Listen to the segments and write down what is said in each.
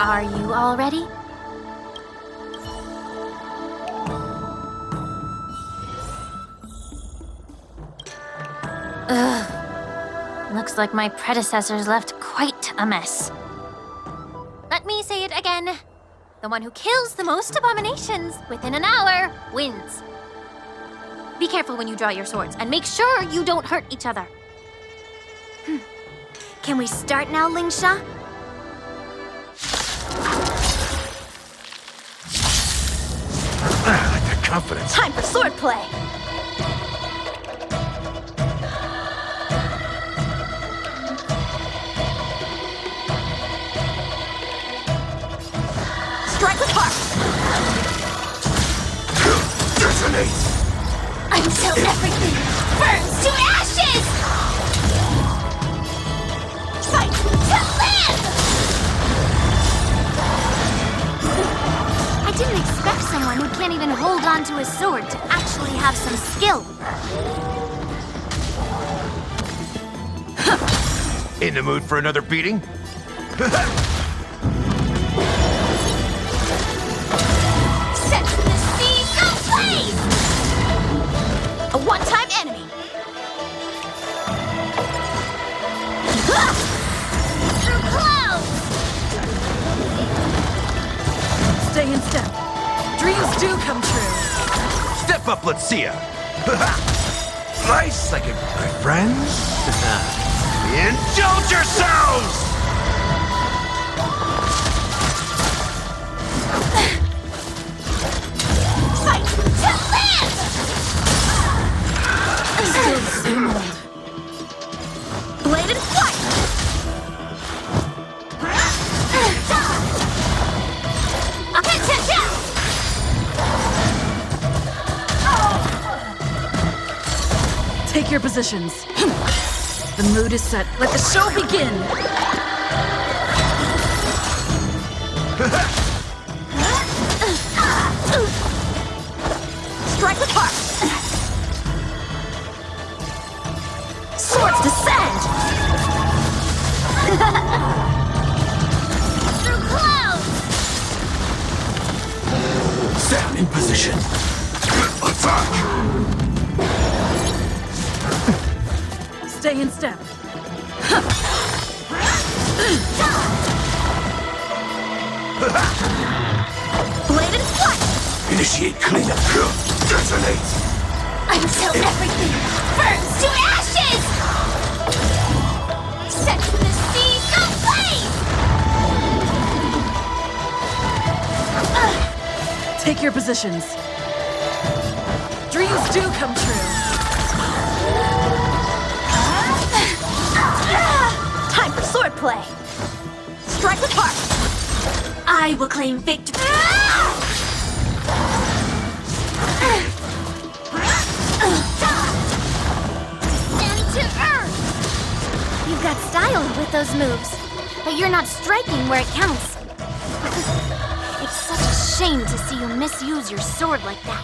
Are you all ready? Ugh. Looks like my predecessors left quite a mess. Let me say it again. The one who kills the most abominations within an hour wins. Be careful when you draw your swords, and make sure you don't hurt each other. Can we start now, Lingsha? I like that confidence. Time for swordplay! Strike with heart! Detonate! Until everything burns to ashes! Fight to live! I didn't expect someone who can't even hold on to his sword to actually have some skill. In the mood for another beating? Set the seas ablaze! A one-time enemy. Through clouds! Stay in step. Dreams do come true. Step up, let's see ya! Nice, like it, my friends. Indulge yourselves! Fight to live! Still the same old. Bladed flight! Take your positions. The mood is set. Let the show begin. Strike with heart! Swords descend! Through clouds! Stand in position. Attack! Stay in step. Bladed flight! Initiate cleanup. Detonate! Until everything burns to ashes! Set the seas ablaze! Take your positions. Dreams do come true. Time for swordplay! Strike with heart! I will claim victory! Stand to earth! You've got style with those moves, but you're not striking where it counts. It's such a shame to see you misuse your sword like that.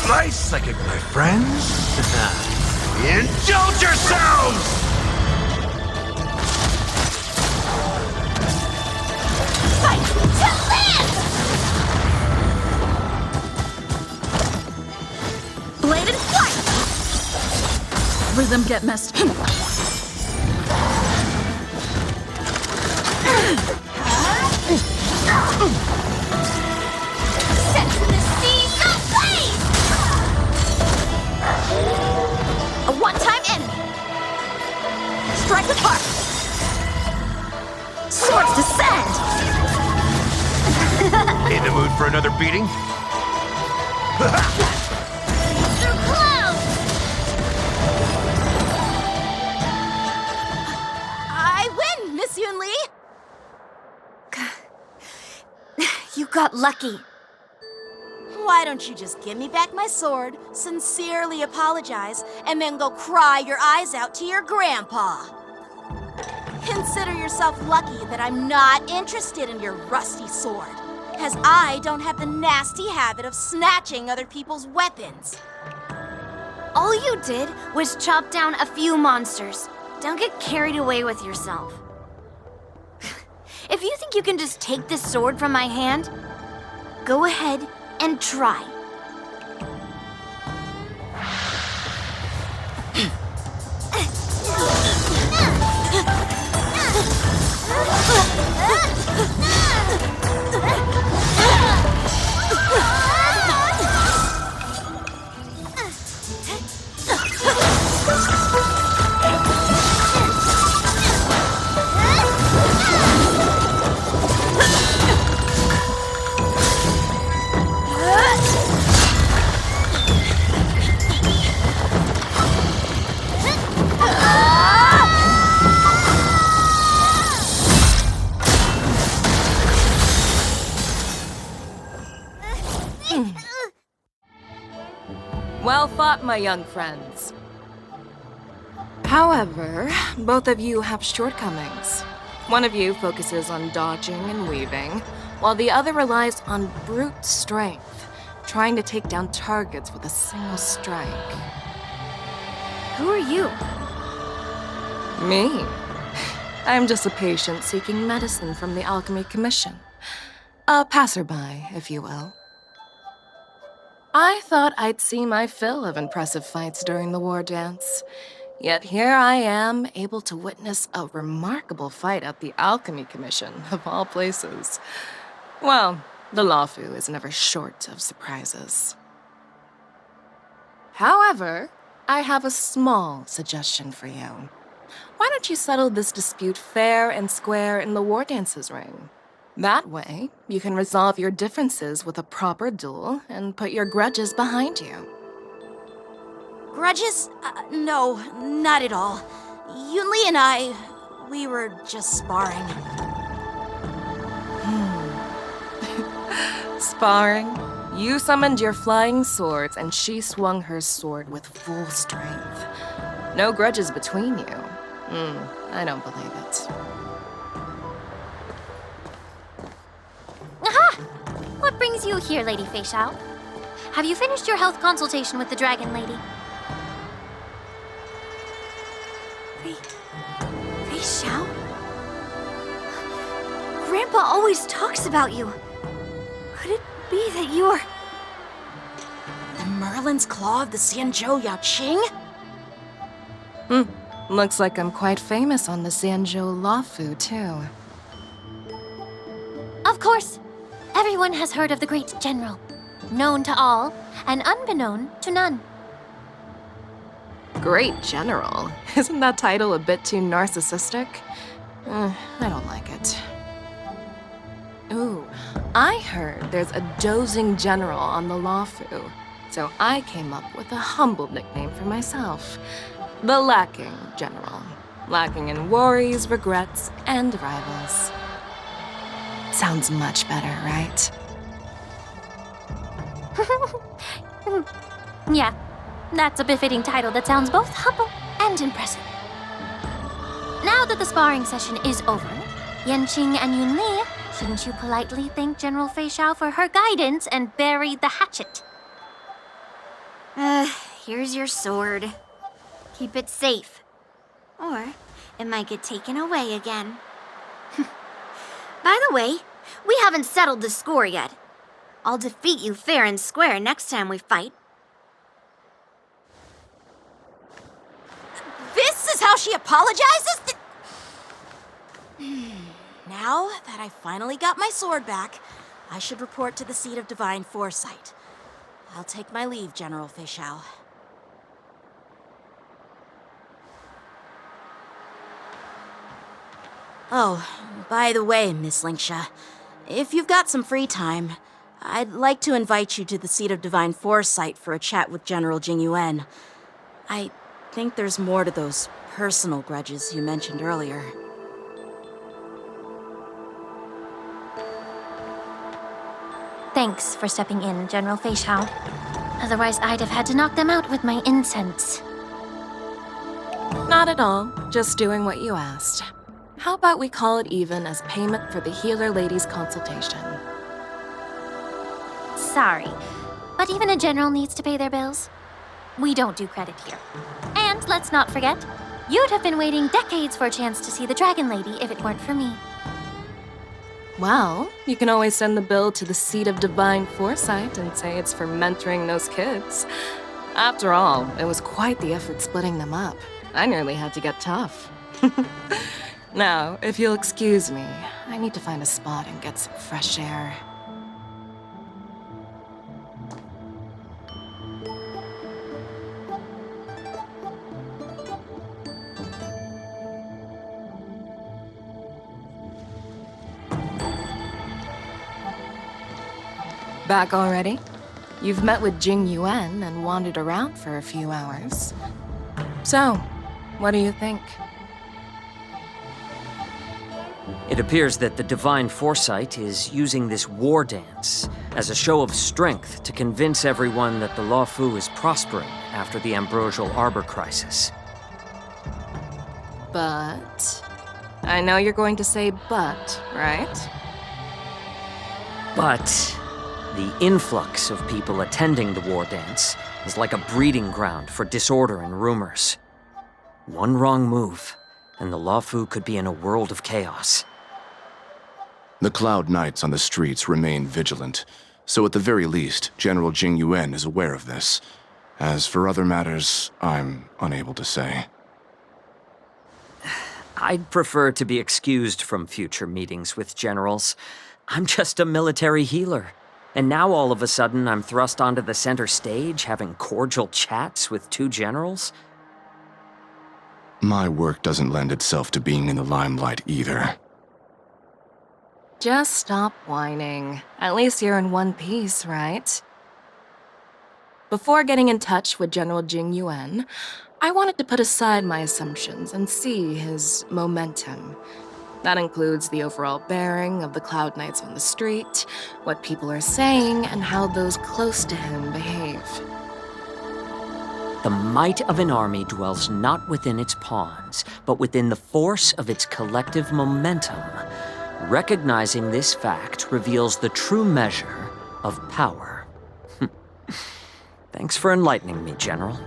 Nice, like it, my friends. Indulge yourselves! Fight to live! Bladed flight! Rhythm get messed. Set the seas ablaze! A one-time enemy. Strike with heart. Swords descend! In the mood for another beating? Through clouds! I win, Miss Yunli! You got lucky. Why don't you just give me back my sword, sincerely apologize, and then go cry your eyes out to your grandpa? Consider yourself lucky that I'm not interested in your rusty sword, as I don't have the nasty habit of snatching other people's weapons. All you did was chop down a few monsters. Don't get carried away with yourself. If you think you can just take this sword from my hand, go ahead and try. Well fought, my young friends. However, both of you have shortcomings. One of you focuses on dodging and weaving, while the other relies on brute strength, trying to take down targets with a single strike. Who are you? Me? I'm just a patient seeking medicine from the Alchemy Commission. A passerby, if you will. I thought I'd see my fill of impressive fights during the war dance. Yet here I am, able to witness a remarkable fight at the Alchemy Commission, of all places. Well, the Lawfu is never short of surprises. However, I have a small suggestion for you. Why don't you settle this dispute fair and square in the war dance's ring? That way, you can resolve your differences with a proper duel and put your grudges behind you. Grudges? No, not at all. Yunli and I, we were just sparring. Sparring? You summoned your flying swords and she swung her sword with full strength. No grudges between you. I don't believe it. Aha! What brings you here, Lady Fei Xiao? Have you finished your health consultation with the Dragon Lady? Fei Xiao? Grandpa always talks about you. Could it be that you're... The Merlin's Claw of the Xianzhou Yaoqing? Looks like I'm quite famous on the Xianzhou Lawfu, too. Of course. Everyone has heard of the great general. Known to all, and unbeknown to none. Great General? Isn't that title a bit too narcissistic? I don't like it. Ooh, I heard there's a dozing general on the Lawfu, so I came up with a humble nickname for myself. The Lacking General. Lacking in worries, regrets, and rivals. Sounds much better, right? Yeah, that's a befitting title that sounds both humble and impressive. Now that the sparring session is over, Yanqing and Yunli, shouldn't you politely thank General Fei Xiao for her guidance and bury the hatchet? Here's your sword. Keep it safe. Or it might get taken away again. By the way, we haven't settled the score yet. I'll defeat you fair and square next time we fight. This is how she apologizes? Now that I finally got my sword back, I should report to the seat of divine foresight. I'll take my leave, General Fei Xiao. Oh, by the way, Miss Lingsha, if you've got some free time, I'd like to invite you to the seat of divine foresight for a chat with General Jing Yuan. I think there's more to those personal grudges you mentioned earlier. Thanks for stepping in, General Fei Xiao. Otherwise, I'd have had to knock them out with my incense. Not at all. Just doing what you asked. How about we call it even as payment for the healer lady's consultation? Sorry, but even a general needs to pay their bills. We don't do credit here. And let's not forget, you'd have been waiting decades for a chance to see the Dragon Lady if it weren't for me. Well, you can always send the bill to the seat of divine foresight and say it's for mentoring those kids. After all, it was quite the effort splitting them up. I nearly had to get tough. Now, if you'll excuse me, I need to find a spot and get some fresh air. Back already? You've met with Jing Yuan and wandered around for a few hours. So, what do you think? It appears that the Divine Foresight is using this war dance as a show of strength to convince everyone that the Luofu is prospering after the Ambrosial Arbor crisis. But... I know you're going to say but, right? But the influx of people attending the war dance is like a breeding ground for disorder and rumors. One wrong move, and the Luofu could be in a world of chaos. The Cloud Knights on the streets remain vigilant, so at the very least, General Jing Yuan is aware of this. As for other matters, I'm unable to say. I'd prefer to be excused from future meetings with generals. I'm just a military healer. And now all of a sudden I'm thrust onto the center stage having cordial chats with two generals? My work doesn't lend itself to being in the limelight either. Just stop whining. At least you're in one piece, right? Before getting in touch with General Jing Yuan, I wanted to put aside my assumptions and see his momentum. That includes the overall bearing of the Cloud Knights on the street, what people are saying, and how those close to him behave. The might of an army dwells not within its pawns, but within the force of its collective momentum. Recognizing this fact reveals the true measure of power. Thanks for enlightening me, General.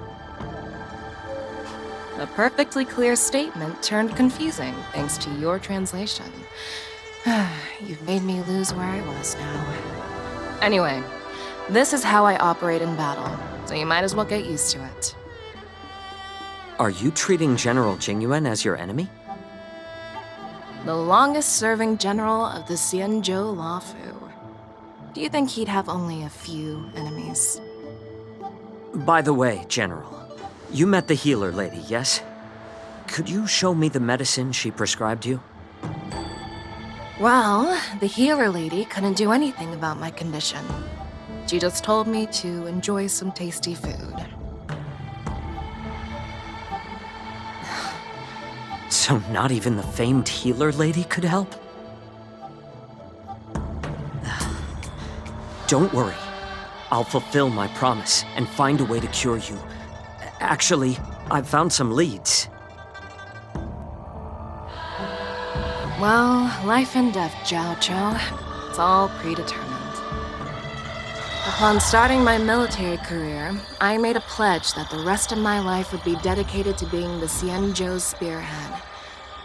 A perfectly clear statement turned confusing thanks to your translation. You've made me lose where I was now. Anyway, this is how I operate in battle, so you might as well get used to it. Are you treating General Jingyuan as your enemy? The longest-serving general of the Xianzhou Luofu. Do you think he'd have only a few enemies? By the way, General, you met the healer lady, yes? Could you show me the medicine she prescribed you? Well, the healer lady couldn't do anything about my condition. She just told me to enjoy some tasty food. So not even the famed healer lady could help? Don't worry. I'll fulfill my promise and find a way to cure you. Actually, I've found some leads. Well, life and death, Zhao Chou. It's all predetermined. Upon starting my military career, I made a pledge that the rest of my life would be dedicated to being the Xianzhou spearhead,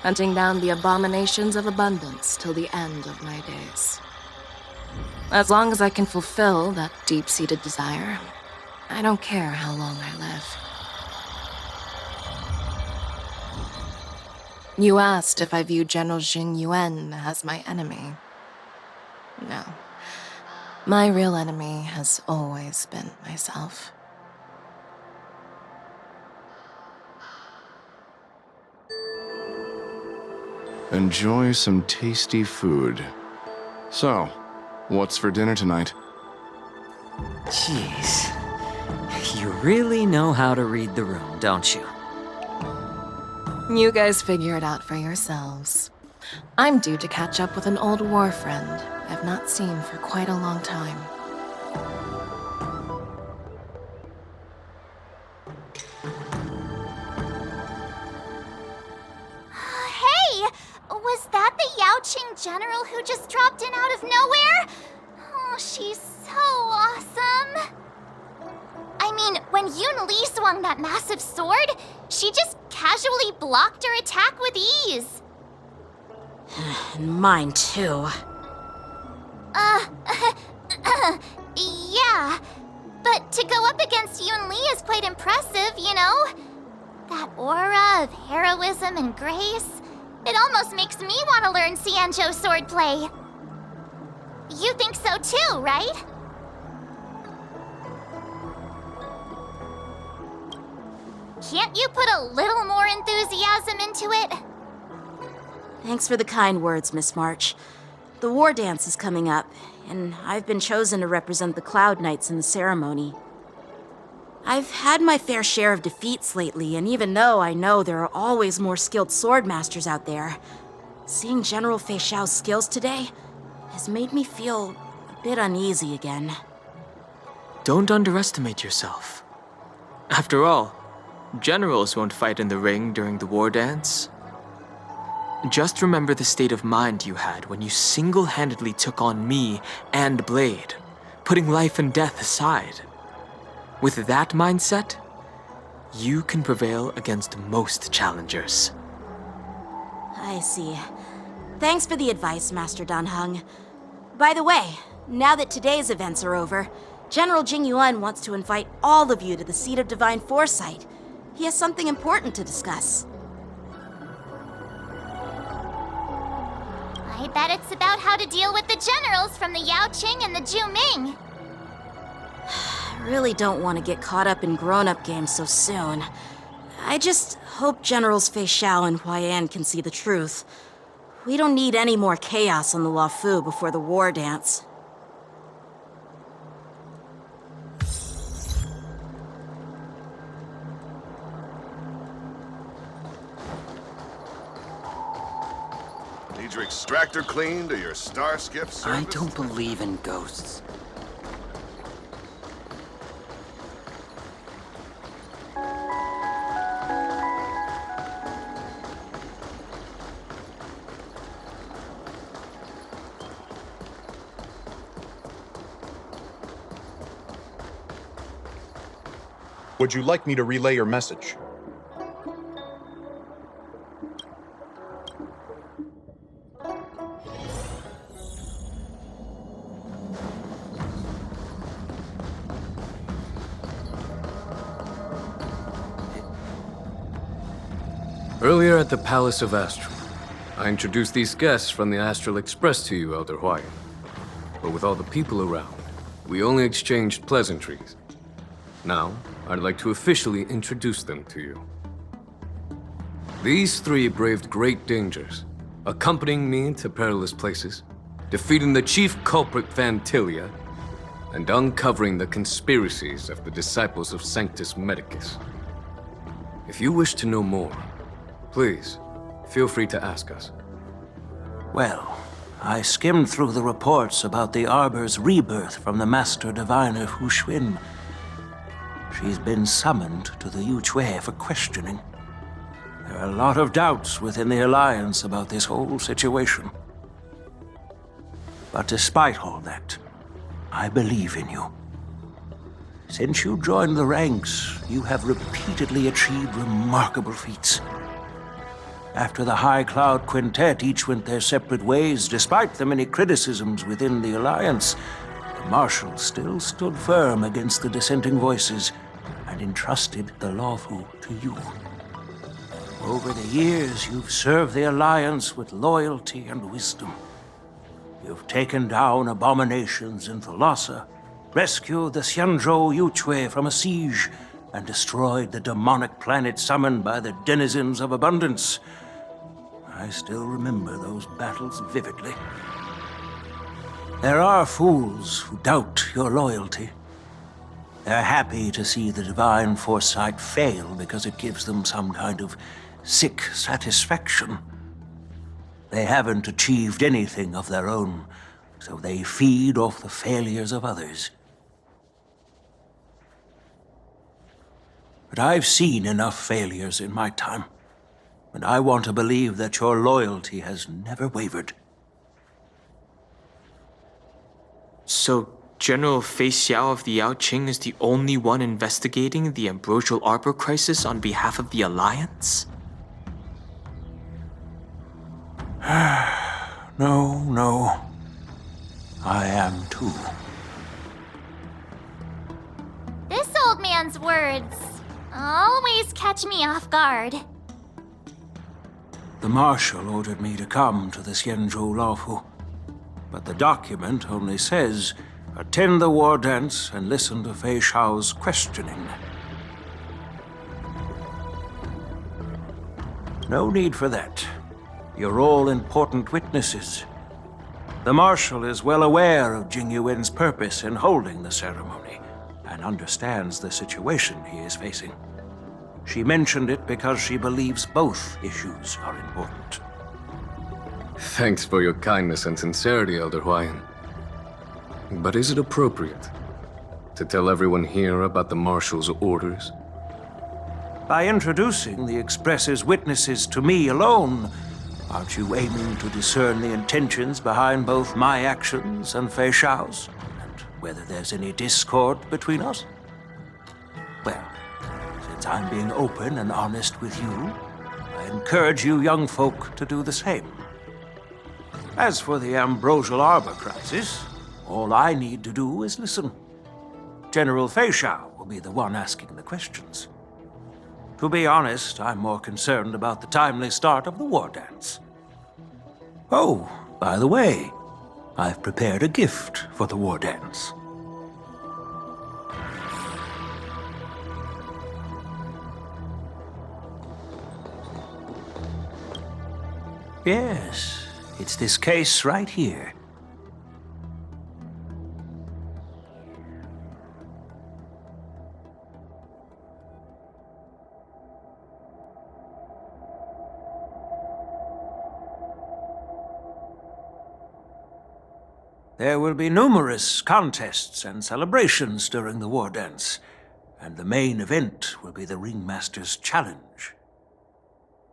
hunting down the abominations of abundance till the end of my days. As long as I can fulfill that deep-seated desire, I don't care how long I live. You asked if I view General Jing Yuan as my enemy. No. My real enemy has always been myself. Enjoy some tasty food. So, what's for dinner tonight? Jeez. You really know how to read the room, don't you? You guys figure it out for yourselves. I'm due to catch up with an old war friend I've not seen for quite a long time. Hey! Was that the Yaoqing general who just dropped in out of nowhere? Oh, she's so awesome. I mean, when Yoon Lee swung that massive sword, she just casually blocked her attack with ease. Mine too. Yeah. But to go up against Yoon Lee is quite impressive, you know? That aura of heroism and grace. It almost makes me want to learn Xianzhou swordplay. You think so too, right? Can't you put a little more enthusiasm into it? Thanks for the kind words, Miss March. The war dance is coming up, and I've been chosen to represent the Cloud Knights in the ceremony. I've had my fair share of defeats lately, and even though I know there are always more skilled sword masters out there, seeing General Fei Xiao's skills today has made me feel a bit uneasy again. Don't underestimate yourself. After all, generals won't fight in the ring during the war dance. Just remember the state of mind you had when you single-handedly took on me and Blade, putting life and death aside. With that mindset, you can prevail against most challengers. I see. Thanks for the advice, Master Dan Heng. By the way, now that today's events are over, General Jing Yuan wants to invite all of you to the Seat of Divine Foresight. He has something important to discuss. I bet it's about how to deal with the generals from the Yao Qing and the Zhu Ming. I really don't want to get caught up in grown-up games so soon. I just hope Generals Fei Xiao and Huaiyan can see the truth. We don't need any more chaos on the Luofu before the war dance. Need your extractor cleaned or your star skip service? I don't believe in ghosts. Would you like me to relay your message? Earlier at the Palace of Astral, I introduced these guests from the Astral Express to you, Elder Huayan. But with all the people around, we only exchanged pleasantries. Now, I'd like to officially introduce them to you. These three braved great dangers, accompanying me to perilous places, defeating the chief culprit Vantilia, and uncovering the conspiracies of the disciples of Sanctus Medicus. If you wish to know more, please, feel free to ask us. Well, I skimmed through the reports about the Arbor's rebirth from the Master Diviner Hu Xuan. She's been summoned to the Yuchui for questioning. There are a lot of doubts within the Alliance about this whole situation. But despite all that, I believe in you. Since you joined the ranks, you have repeatedly achieved remarkable feats. After the High Cloud Quintet each went their separate ways, despite the many criticisms within the Alliance, the Marshal still stood firm against the dissenting voices and entrusted the Luofu to you. Over the years, you've served the Alliance with loyalty and wisdom. You've taken down abominations in Thalassa, rescued the Xianzhou Yuchui from a siege, and destroyed the demonic planet summoned by the denizens of abundance. I still remember those battles vividly. There are fools who doubt your loyalty. They're happy to see the divine foresight fail because it gives them some kind of sick satisfaction. They haven't achieved anything of their own, so they feed off the failures of others. But I've seen enough failures in my time, and I want to believe that your loyalty has never wavered. So, General Fei Xiao of the Yaoqing is the only one investigating the Ambrosial Arbor crisis on behalf of the Alliance? No. I am too. This old man's words always catch me off guard. The Marshal ordered me to come to the Xianzhou Laofu, but the document only says, attend the war dance and listen to Fei Xiao's questioning. No need for that. You're all important witnesses. The Marshal is well aware of Jing Yuan's purpose in holding the ceremony, and understands the situation he is facing. She mentioned it because she believes both issues are important. Thanks for your kindness and sincerity, Elder Huayan. But is it appropriate to tell everyone here about the Marshal's orders? By introducing the Express's witnesses to me alone, aren't you aiming to discern the intentions behind both my actions and Fei Xiao's? And whether there's any discord between us? Well, since I'm being open and honest with you, I encourage you young folk to do the same. As for the Ambrosial Arbor crisis, all I need to do is listen. General Fei Xiao will be the one asking the questions. To be honest, I'm more concerned about the timely start of the war dance. Oh, by the way, I've prepared a gift for the war dance. Yes, it's this case right here. There will be numerous contests and celebrations during the war dance, and the main event will be the Ringmaster's Challenge.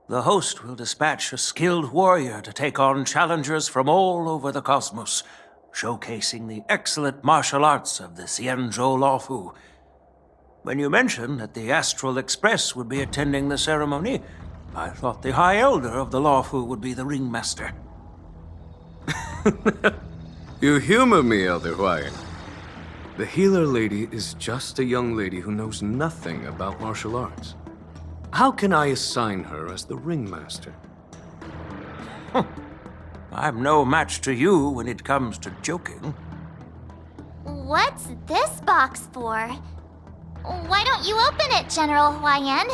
The host will dispatch a skilled warrior to take on challengers from all over the cosmos, showcasing the excellent martial arts of the Xianzhou Laofu. When you mentioned that the Astral Express would be attending the ceremony, I thought the High Elder of the Laofu would be the Ringmaster. You humor me, Elder Huayan. The healer lady is just a young lady who knows nothing about martial arts. How can I assign her as the ringmaster? I'm no match to you when it comes to joking. What's this box for? Why don't you open it, General Huayan?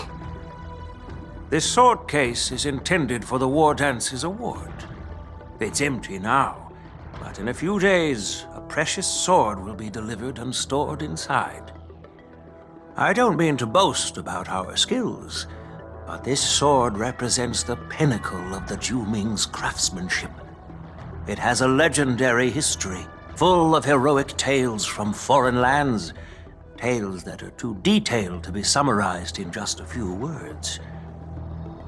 This sword case is intended for the War Dance's award. It's empty now. But in a few days, a precious sword will be delivered and stored inside. I don't mean to boast about our skills, but this sword represents the pinnacle of the Zhuming's craftsmanship. It has a legendary history, full of heroic tales from foreign lands, tales that are too detailed to be summarized in just a few words.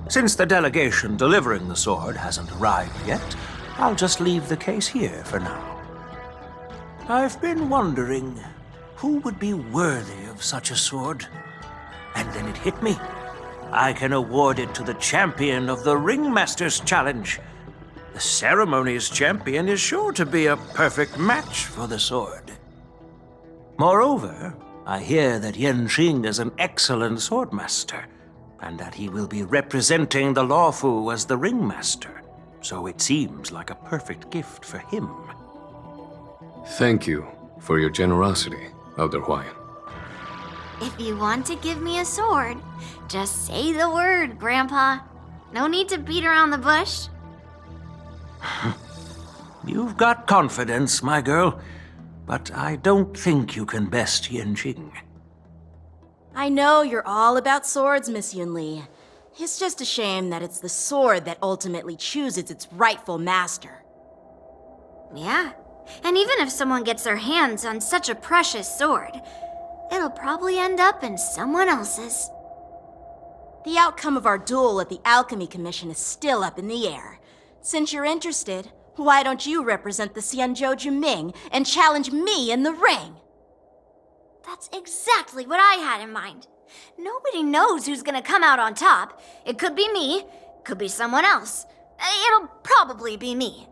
Since the delegation delivering the sword hasn't arrived yet, I'll just leave the case here for now. I've been wondering who would be worthy of such a sword. And then it hit me. I can award it to the champion of the Ringmaster's Challenge. The ceremony's champion is sure to be a perfect match for the sword. Moreover, I hear that Yanqing is an excellent swordmaster, and that he will be representing the Laofu as the Ringmaster. So it seems like a perfect gift for him. Thank you for your generosity, Elder Huayan. If you want to give me a sword, just say the word, Grandpa. No need to beat around the bush. You've got confidence, my girl, but I don't think you can best Yanqing. I know you're all about swords, Miss Yunli. It's just a shame that it's the sword that ultimately chooses its rightful master. Yeah, and even if someone gets their hands on such a precious sword, it'll probably end up in someone else's. The outcome of our duel at the Alchemy Commission is still up in the air. Since you're interested, Why don't you represent the Xianzhou Jiming and challenge me in the ring? That's exactly what I had in mind. Nobody knows who's gonna come out on top. It could be me, could be someone else. It'll probably be me.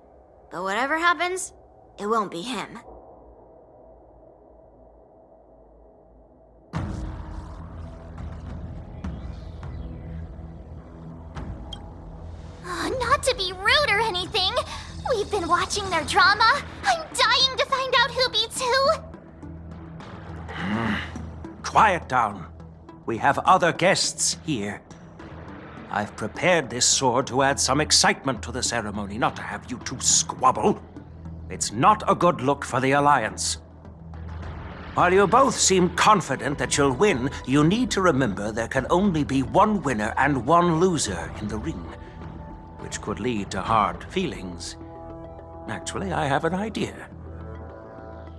But whatever happens, it won't be him. Not to be rude or anything. We've been watching their drama. I'm dying to find out who beats who. Quiet down. We have other guests here. I've prepared this sword to add some excitement to the ceremony, not to have you two squabble. It's not a good look for the Alliance. While you both seem confident that you'll win, you need to remember there can only be one winner and one loser in the ring, which could lead to hard feelings. Actually, I have an idea.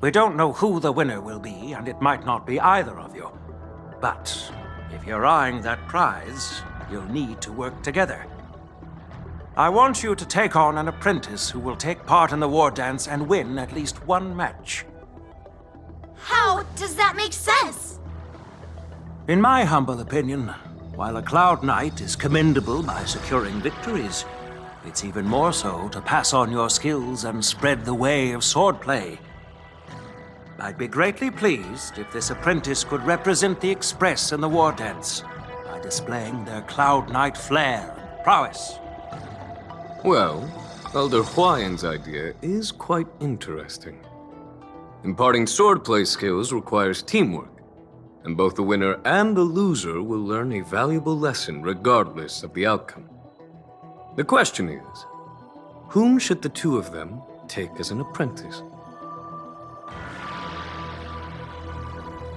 We don't know who the winner will be, and it might not be either of you. But if you're eyeing that prize, you'll need to work together. I want you to take on an apprentice who will take part in the war dance and win at least one match. How does that make sense? In my humble opinion, while a Cloud Knight is commendable by securing victories, it's even more so to pass on your skills and spread the way of swordplay. I'd be greatly pleased if this apprentice could represent the Express in the war dance by displaying their Cloud Knight flair and prowess. Well, Elder Huayan's idea is quite interesting. Imparting swordplay skills requires teamwork, and both the winner and the loser will learn a valuable lesson regardless of the outcome. The question is, whom should the two of them take as an apprentice?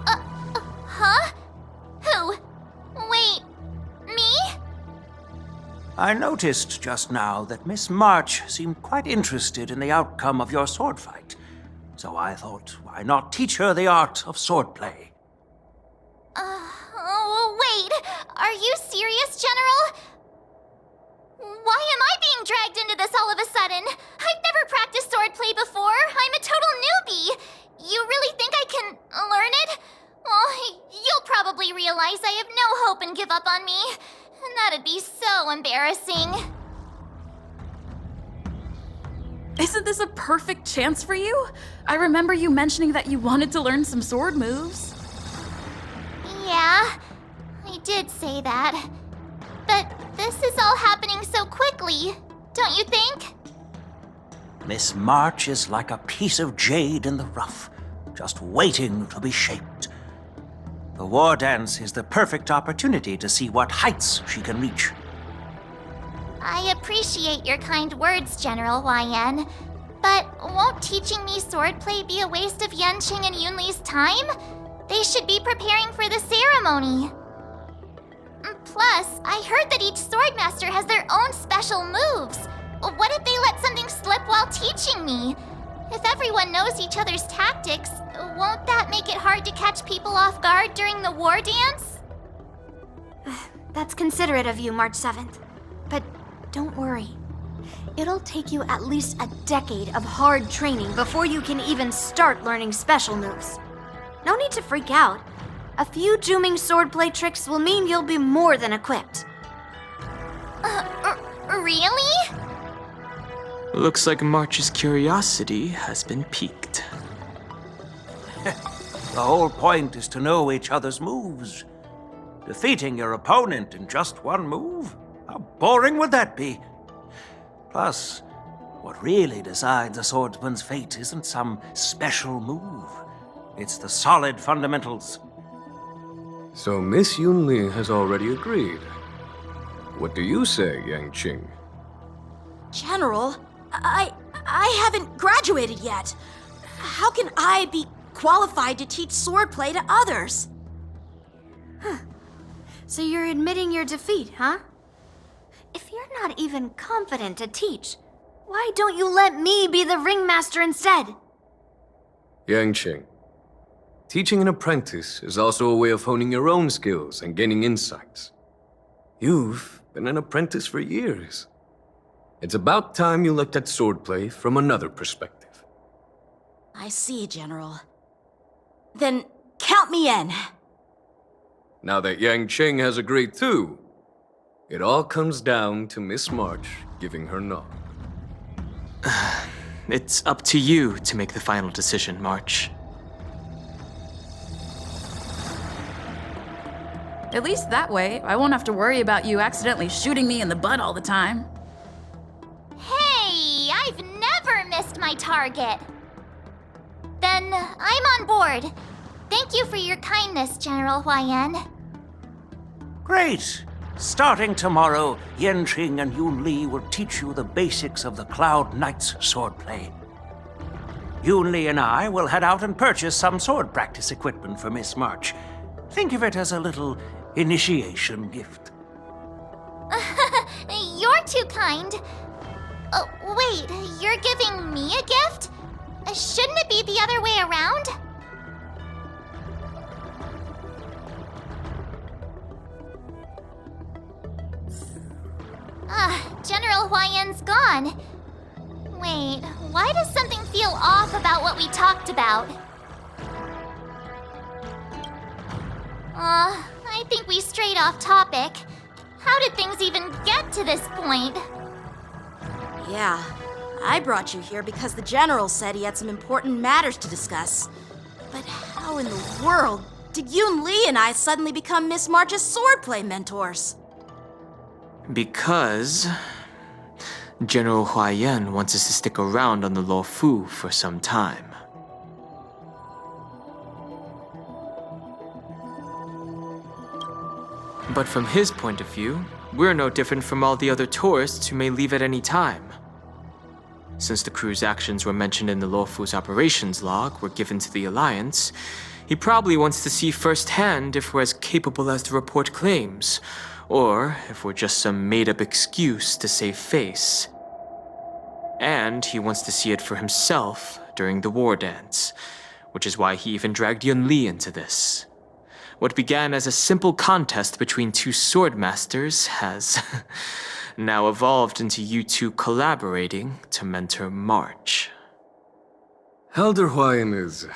Huh? Who? Wait, me? I noticed just now that Miss March seemed quite interested in the outcome of your sword fight. So I thought, why not teach her the art of swordplay? Wait, are you serious, General? Why am I being dragged into this all of a sudden? I've never practiced swordplay before. I'm a total newbie. You really think I can learn it? Well, you'll probably realize I have no hope and give up on me. And that'd be so embarrassing. Isn't this a perfect chance for you? I remember you mentioning that you wanted to learn some sword moves. Yeah, I did say that. But this is all happening so quickly, don't you think? Miss March is like a piece of jade in the rough, just waiting to be shaped. The war dance is the perfect opportunity to see what heights she can reach. I appreciate your kind words, General Huayan. But won't teaching me swordplay be a waste of Yanqing and Yunli's time? They should be preparing for the ceremony. Plus, I heard that each swordmaster has their own special moves. What if they let something slip while teaching me? If everyone knows each other's tactics, won't that make it hard to catch people off guard during the war dance? That's considerate of you, March 7th. But don't worry. It'll take you at least a decade of hard training before you can even start learning special moves. No need to freak out. A few Juming swordplay tricks will mean you'll be more than equipped. Really? Looks like March's curiosity has been piqued. The whole point is to know each other's moves. Defeating your opponent in just one move? How boring would that be? Plus, what really decides a swordsman's fate isn't some special move. It's the solid fundamentals. So Miss Yunli has already agreed. What do you say, Yanqing? General, I haven't graduated yet. How can I be qualified to teach swordplay to others? So you're admitting your defeat, huh? If you're not even confident to teach, why don't you let me be the ringmaster instead? Yanqing, teaching an apprentice is also a way of honing your own skills and gaining insights. You've been an apprentice for years. It's about time you looked at swordplay from another perspective. I see, General. Then count me in. Now that Yang Qing has agreed too, it all comes down to Miss March giving her nod. It's up to you to make the final decision, March. At least that way, I won't have to worry about you accidentally shooting me in the butt all the time. Hey, I've never missed my target. Then I'm on board. Thank you for your kindness, General Huayan. Great! Starting tomorrow, Yanqing and Yun Li will teach you the basics of the Cloud Knight's swordplay. Yun Li and I will head out and purchase some sword practice equipment for Miss March. Think of it as a little initiation gift. You're too kind. Wait, you're giving me a gift? Shouldn't it be the other way around? General Huayan's gone. Wait, why does something feel off about what we talked about? I think we strayed off topic. How did things even get to this point? Yeah, I brought you here because the General said he had some important matters to discuss. But how in the world did Yun Li and I suddenly become Miss March's swordplay mentors? Because General Huayan wants us to stick around on the Law Fu for some time. But from his point of view, we're no different from all the other tourists who may leave at any time. Since the crew's actions were mentioned in the Law Fu's operations log were given to the Alliance, he probably wants to see firsthand if we're as capable as the report claims, or if we're just some made-up excuse to save face. And he wants to see it for himself during the war dance, which is why he even dragged Yun Li into this. What began as a simple contest between two sword masters has now evolved into you two collaborating to mentor March. Elder Huayan is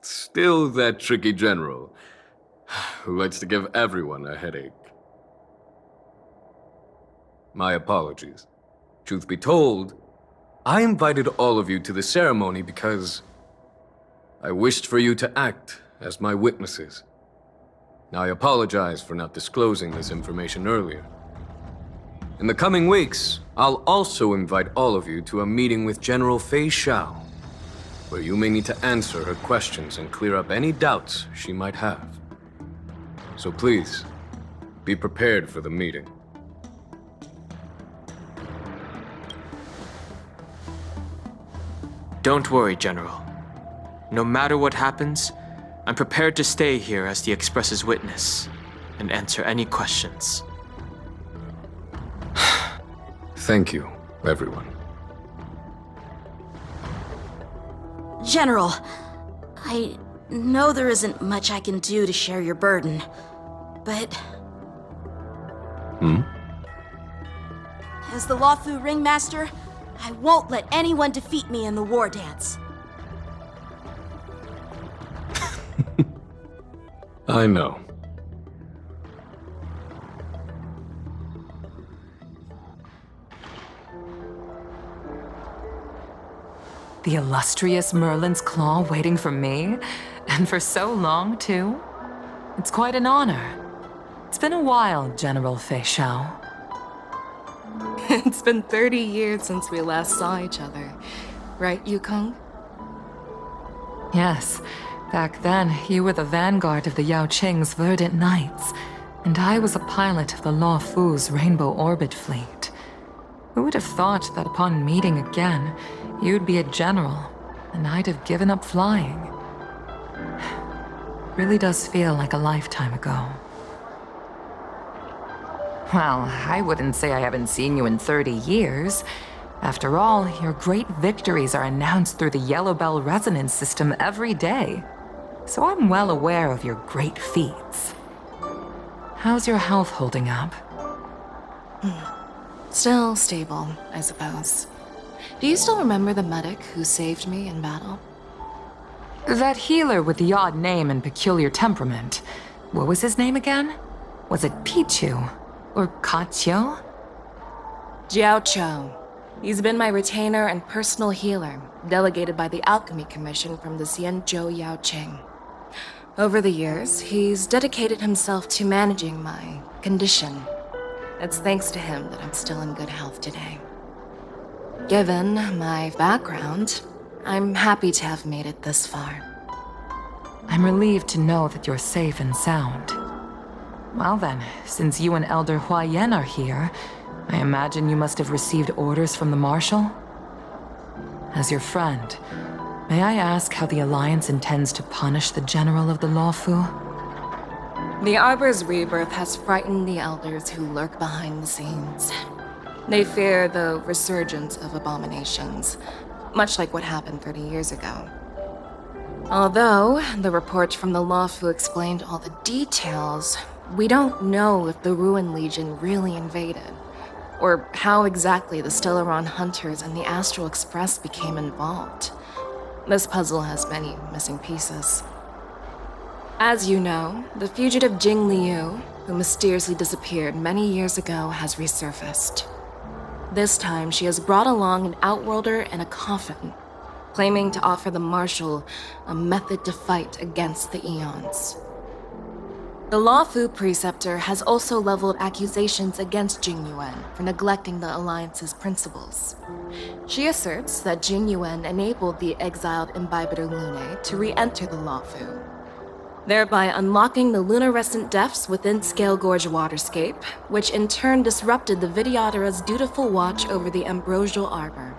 still that tricky general who likes to give everyone a headache. My apologies. Truth be told, I invited all of you to the ceremony because I wished for you to act as my witnesses. I apologize for not disclosing this information earlier. In the coming weeks, I'll also invite all of you to a meeting with General Fei Xiao, where you may need to answer her questions and clear up any doubts she might have. So please, be prepared for the meeting. Don't worry, General. No matter what happens, I'm prepared to stay here as the Express's witness and answer any questions. Thank you, everyone. General, I know there isn't much I can do to share your burden, but... As the Luofu Ringmaster, I won't let anyone defeat me in the war dance. I know. The illustrious Merlin's Claw waiting for me? And for so long, too? It's quite an honor. It's been a while, General Fei Xiao. It's been 30 years since we last saw each other. Right, Yukong? Yes. Back then, you were the vanguard of the Yao Qing's Verdant Knights, and I was a pilot of the Law Fu's Rainbow Orbit Fleet. Who would have thought that upon meeting again, you'd be a general, and I'd have given up flying? Really does feel like a lifetime ago. Well, I wouldn't say I haven't seen you in 30 years. After all, your great victories are announced through the Yellow Bell resonance system every day. So I'm well aware of your great feats. How's your health holding up? Still stable, I suppose. Do you still remember the medic who saved me in battle? That healer with the odd name and peculiar temperament. What was his name again? Was it Pichu? Or Kachio? Jiao Cho. He's been my retainer and personal healer, delegated by the Alchemy Commission from the Xianzhou Yaoqing. Over the years, he's dedicated himself to managing my condition. It's thanks to him that I'm still in good health today. Given my background, I'm happy to have made it this far. I'm relieved to know that you're safe and sound. Well then, since you and Elder Huayan are here, I imagine you must have received orders from the Marshal? As your friend, may I ask how the Alliance intends to punish the General of the Lawfu? The Arbor's rebirth has frightened the elders who lurk behind the scenes. They fear the resurgence of abominations, much like what happened 30 years ago. Although the report from the Lawfu explained all the details, we don't know if the Ruin Legion really invaded, or how exactly the Stellaron Hunters and the Astral Express became involved. This puzzle has many missing pieces. As you know, the fugitive Jing Liu, who mysteriously disappeared many years ago, has resurfaced. This time, she has brought along an outworlder and a coffin, claiming to offer the Marshal a method to fight against the Eons. The Lawfu Preceptor has also leveled accusations against Jing Yuan for neglecting the Alliance's principles. She asserts that Jing Yuan enabled the exiled Imbibitor Lunae to re-enter the Lawfu, thereby unlocking the lunarescent depths within Scale Gorge Waterscape, which in turn disrupted the Vidyadhara's dutiful watch over the Ambrosial Arbor.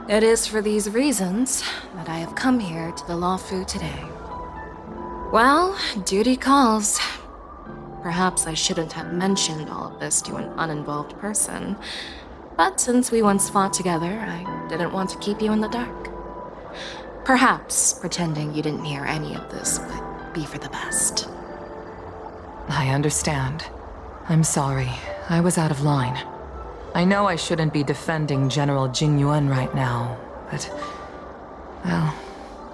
It is for these reasons that I have come here to the Lawfu today. Well, duty calls. Perhaps I shouldn't have mentioned all of this to an uninvolved person, but since we once fought together, I didn't want to keep you in the dark. Perhaps pretending you didn't hear any of this would be for the best. I understand. I'm sorry. I was out of line. I know I shouldn't be defending General Jing Yuan right now, but... well,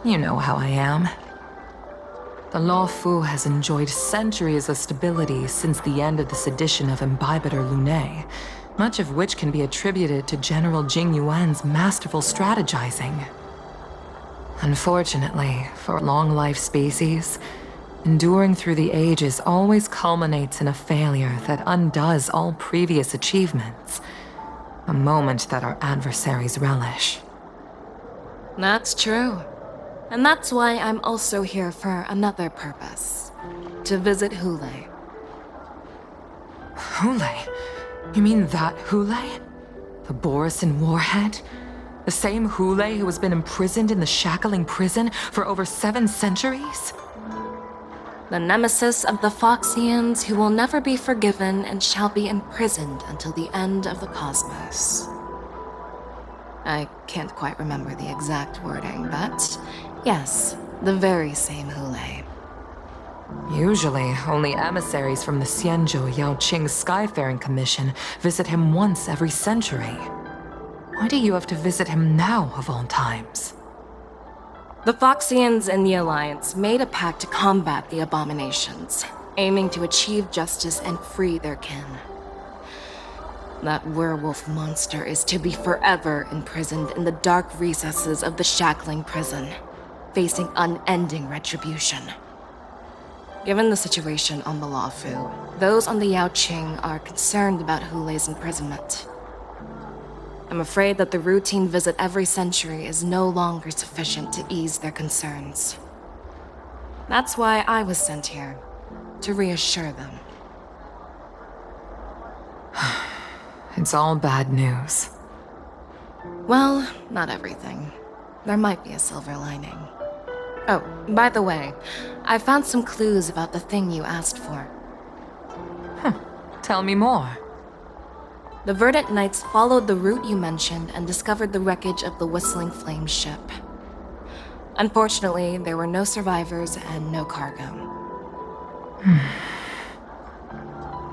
you know how I am. The Lawfu has enjoyed centuries of stability since the end of the sedition of Imbibitor Lunae, much of which can be attributed to General Jing Yuan's masterful strategizing. Unfortunately, for a long-life species, enduring through the ages always culminates in a failure that undoes all previous achievements. A moment that our adversaries relish. That's true. And that's why I'm also here for another purpose. To visit Hule. Hule? You mean that Hule? The Borisin warhead? The same Hule who has been imprisoned in the Shackling prison for over 7 centuries? The nemesis of the Foxians who will never be forgiven and shall be imprisoned until the end of the cosmos. I can't quite remember the exact wording, but yes, the very same Hule. Usually, only emissaries from the Xianzhou Yaoqing Skyfaring Commission visit him once every century. Why do you have to visit him now, of all times? The Foxians and the Alliance made a pact to combat the abominations, aiming to achieve justice and free their kin. That werewolf monster is to be forever imprisoned in the dark recesses of the Shackling prison, facing unending retribution. Given the situation on the Lawfu, those on the Yaoqing are concerned about Hule's imprisonment. I'm afraid that the routine visit every century is no longer sufficient to ease their concerns. That's why I was sent here, to reassure them. It's all bad news. Well, not everything. There might be a silver lining. Oh, by the way, I found some clues about the thing you asked for. Tell me more. The Verdant Knights followed the route you mentioned and discovered the wreckage of the Whistling Flame ship. Unfortunately, there were no survivors and no cargo.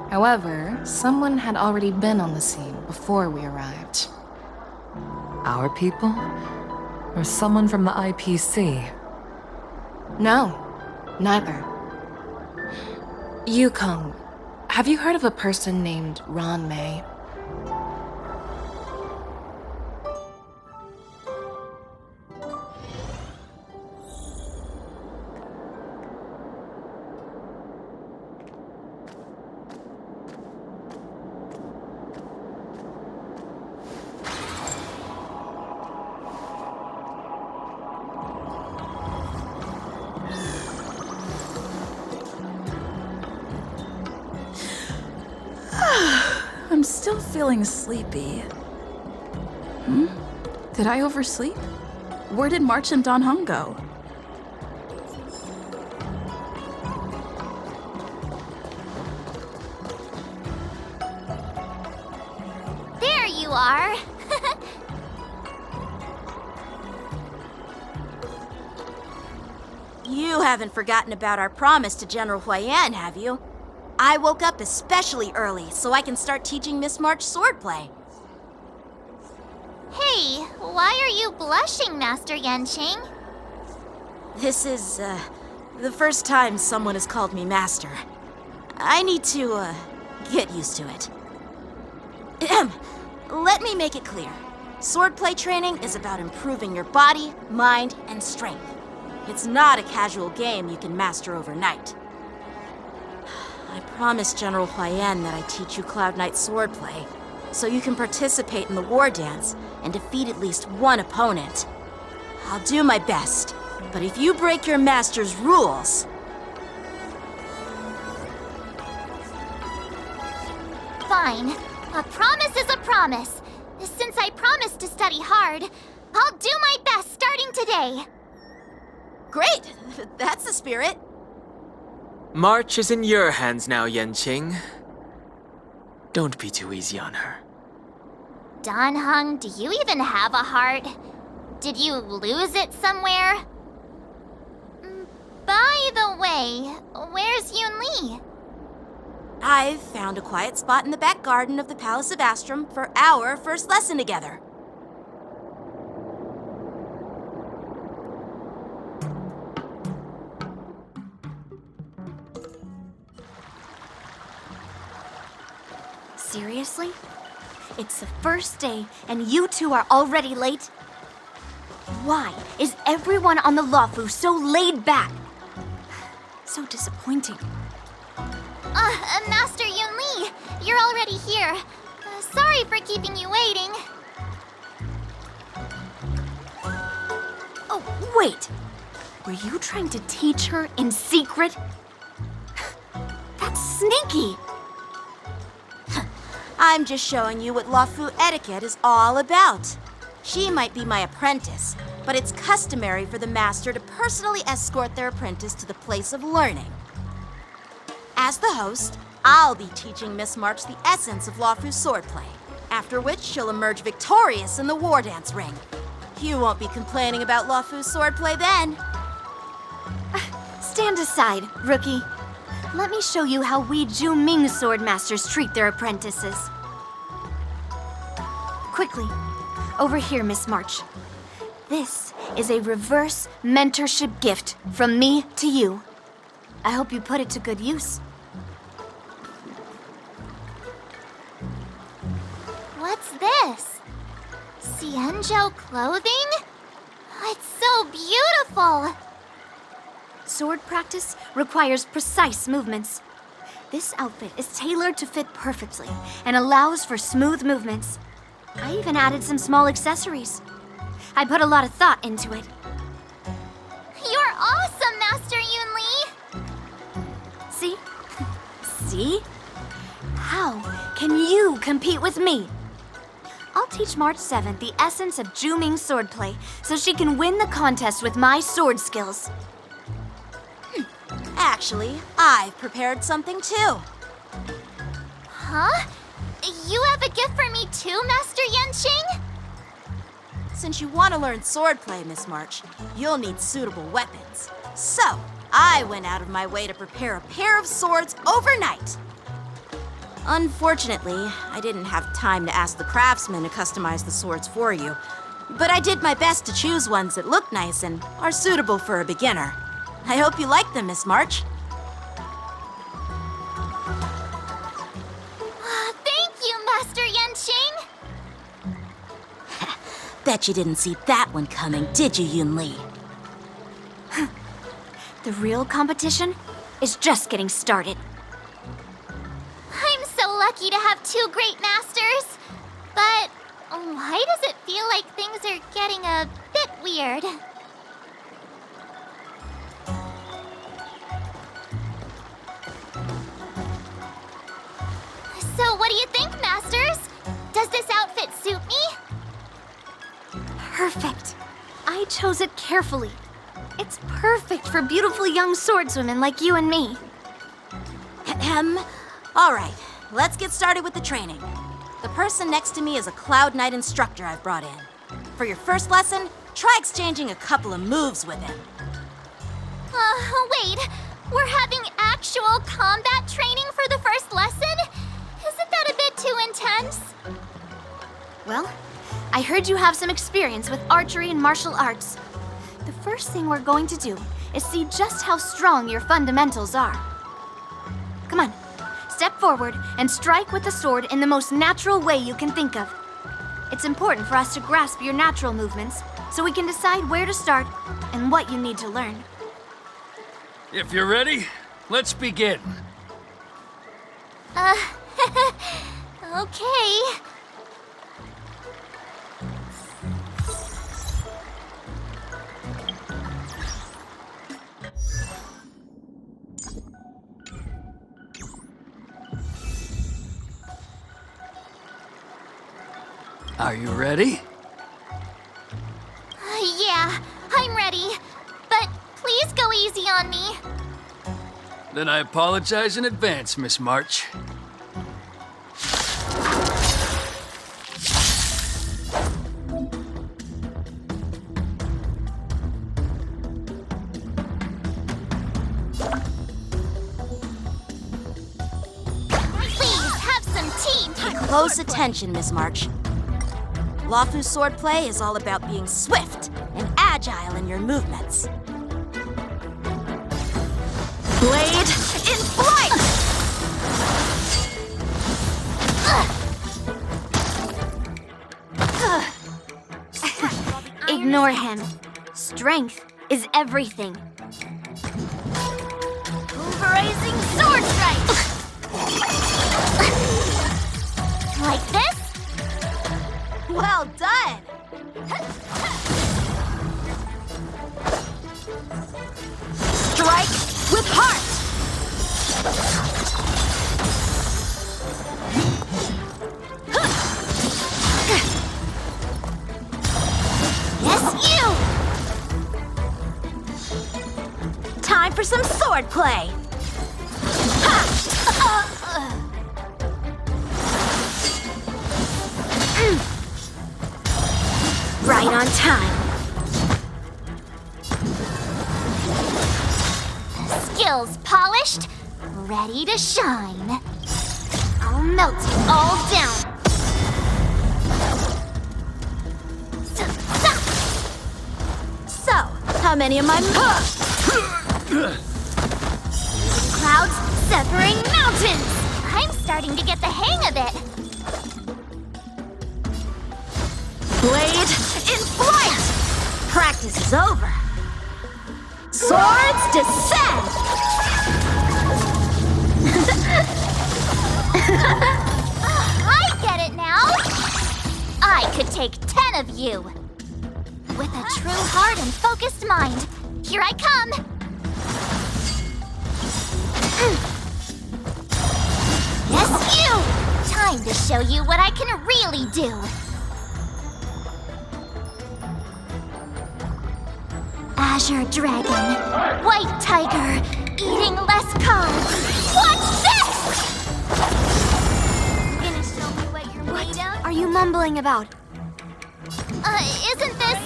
However, someone had already been on the scene before we arrived. Our people? Or someone from the IPC? No, neither. Yukong, have you heard of a person named Ron May? I'm still feeling sleepy. Did I oversleep? Where did March and Don Hung go? There you are. You haven't forgotten about our promise to General Huayan, have you? I woke up especially early so I can start teaching Miss March swordplay. Hey, why are you blushing, Master Yanqing? This is, the first time someone has called me master. I need to, get used to it. Let me make it clear. Swordplay training is about improving your body, mind, and strength. It's not a casual game you can master overnight. I promised General Huayan that I'd teach you Cloud Knight swordplay, so you can participate in the war dance and defeat at least one opponent. I'll do my best, but if you break your master's rules... Fine. A promise is a promise. Since I promised to study hard, I'll do my best starting today. Great! That's the spirit. March is in your hands now, Yanqing. Don't be too easy on her. Don Hung, do you even have a heart? Did you lose it somewhere? By the way, where's Yun Li? I've found a quiet spot in the back garden of the Palace of Astrum for our first lesson together. Seriously? It's the first day and you two are already late? Why is everyone on the Luofu so laid back? So disappointing. Master Yun Li, you're already here. Sorry for keeping you waiting. Oh, wait. Were you trying to teach her in secret? That's sneaky. I'm just showing you what Luofu etiquette is all about. She might be my apprentice, but it's customary for the master to personally escort their apprentice to the place of learning. As the host, I'll be teaching Miss March the essence of Luofu swordplay, after which she'll emerge victorious in the war dance ring. You won't be complaining about Luofu swordplay then. Stand aside, rookie. Let me show you how we Ju-Ming swordmasters treat their apprentices. Quickly, over here, Miss March. This is a reverse mentorship gift from me to you. I hope you put it to good use. What's this? Xianzhou clothing? It's so beautiful! Sword practice requires precise movements. This outfit is tailored to fit perfectly and allows for smooth movements. I even added some small accessories. I put a lot of thought into it. You're awesome, Master Yun Li! See? See? How can you compete with me? I'll teach March 7th the essence of Ju-Ming swordplay so she can win the contest with my sword skills. Actually, I've prepared something too. Huh? You have a gift for me too, Master Yanqing? Since you want to learn swordplay, Miss March, you'll need suitable weapons. So, I went out of my way to prepare a pair of swords overnight. Unfortunately, I didn't have time to ask the craftsman to customize the swords for you. But I did my best to choose ones that look nice and are suitable for a beginner. I hope you like them, Miss March. Thank you, Master Yenching! Bet you didn't see that one coming, did you, Yun Li? The real competition is just getting started. I'm so lucky to have two great masters. But why does it feel like things are getting a bit weird? So what do you think, masters? Does this outfit suit me? Perfect. I chose it carefully. It's perfect for beautiful young swordswomen like you and me. Ahem. All right, let's get started with the training. The person next to me is a Cloud Knight instructor I've brought in. For your first lesson, try exchanging a couple of moves with him. Wait. We're having actual combat training for the first lesson? Isn't that a bit too intense? Well, I heard you have some experience with archery and martial arts. The first thing we're going to do is see just how strong your fundamentals are. Come on, step forward and strike with the sword in the most natural way you can think of. It's important for us to grasp your natural movements so we can decide where to start and what you need to learn. If you're ready, let's begin. Okay. Are you ready? Yeah, I'm ready. But please go easy on me. Then I apologize in advance, Miss March. Please have some tea. Pay close attention, Miss March. Luofu's swordplay is all about being swift and agile in your movements. Blade in flight! Ignore him. Strength is everything. Pulverizing sword strike! Like this? Well done! Strike with heart! Yes, you! Time for some sword play! Right on time. Skills polished, ready to shine. I'll melt it all down. So, how many of my Clouds severing mountains! I'm starting to get the hang of it. Blade in flight! Practice is over. Swords descend! I get it now! I could take 10 of you. With a true heart and focused mind, here I come! Yes, you! Time to show you what I can really do. Azure Dragon, White Tiger, eating less carbs. Watch this! Gonna show me what you're made of? Are you mumbling about? Isn't this,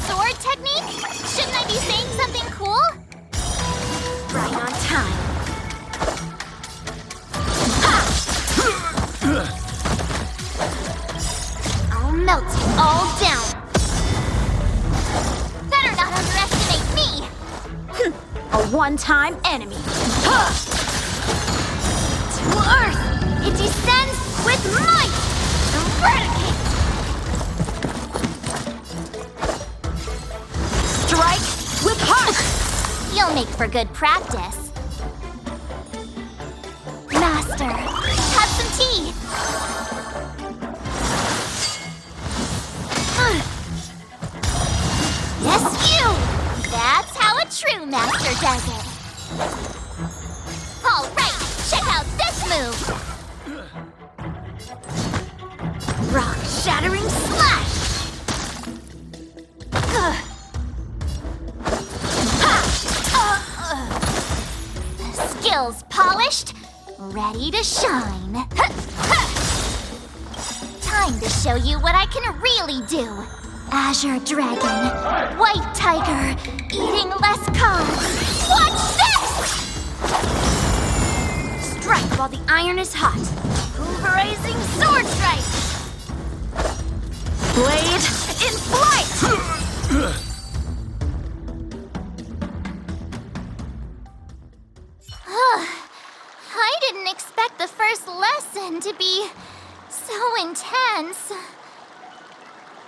sword technique? Shouldn't I be saying something cool? Right on time. Ha! one-time enemy. To Earth! It descends with might! Eradicate! Strike with heart! You'll make for good practice. Master, have some tea. Yes, you! That's how a true master does it. All right, check out this move. Rock-shattering slash! Skills polished, ready to shine. Time to show you what I can really do. Azure Dragon, White Tiger, eating less carbs. Watch this! Strike while the iron is hot. Pulverizing sword strike! Blade in flight! I didn't expect the first lesson to be so intense.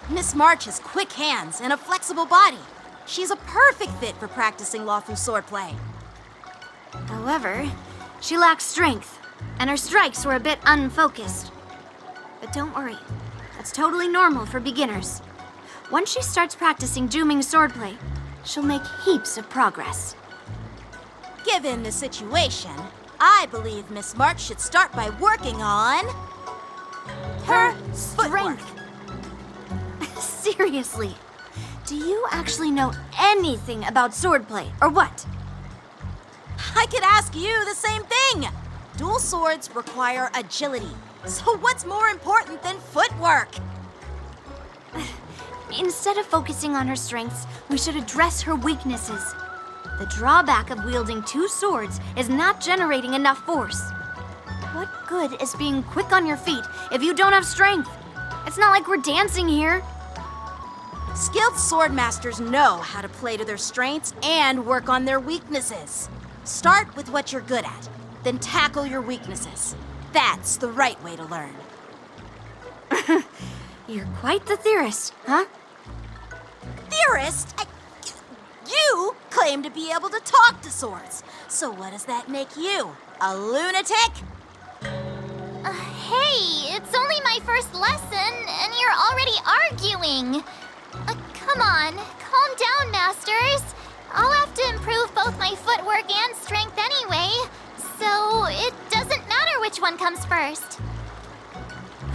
Miss March has quick hands and a flexible body. She's a perfect fit for practicing Lawfu swordplay. However, she lacks strength, and her strikes were a bit unfocused. But don't worry, that's totally normal for beginners. Once she starts practicing Juming swordplay, she'll make heaps of progress. Given the situation, I believe Miss March should start by working on her strength. Seriously, do you actually know anything about swordplay, or what? I could ask you the same thing. Dual swords require agility, so what's more important than footwork? Instead of focusing on her strengths, we should address her weaknesses. The drawback of wielding two swords is not generating enough force. What good is being quick on your feet if you don't have strength? It's not like we're dancing here. Skilled sword masters know how to play to their strengths and work on their weaknesses. Start with what you're good at, then tackle your weaknesses. That's the right way to learn. You're quite the theorist, huh? Theorist? You claim to be able to talk to swords. So what does that make you? A lunatic? Hey, it's only my first lesson, and you're already arguing. Come on, calm down, masters. I'll have to improve both my footwork and strength anyway, so it doesn't matter which one comes first.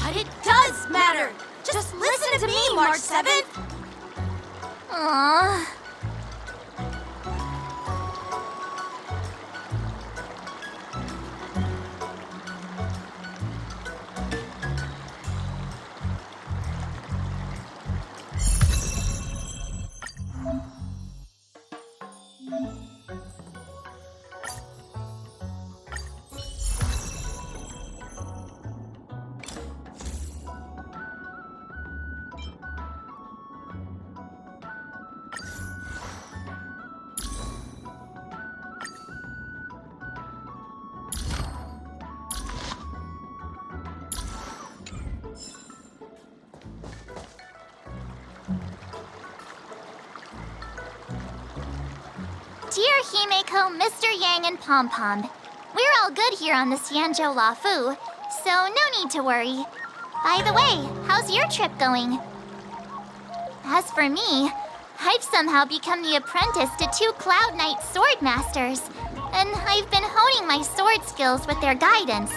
But it does matter. Just listen to me, March 7th. Aww. Dear Himeko, Mr. Yang, and Pom Pom, we're all good here on the Xianzhou Lawfu, so no need to worry. By the way, how's your trip going? As for me, I've somehow become the apprentice to 2 Cloud Knight sword masters, and I've been honing my sword skills with their guidance.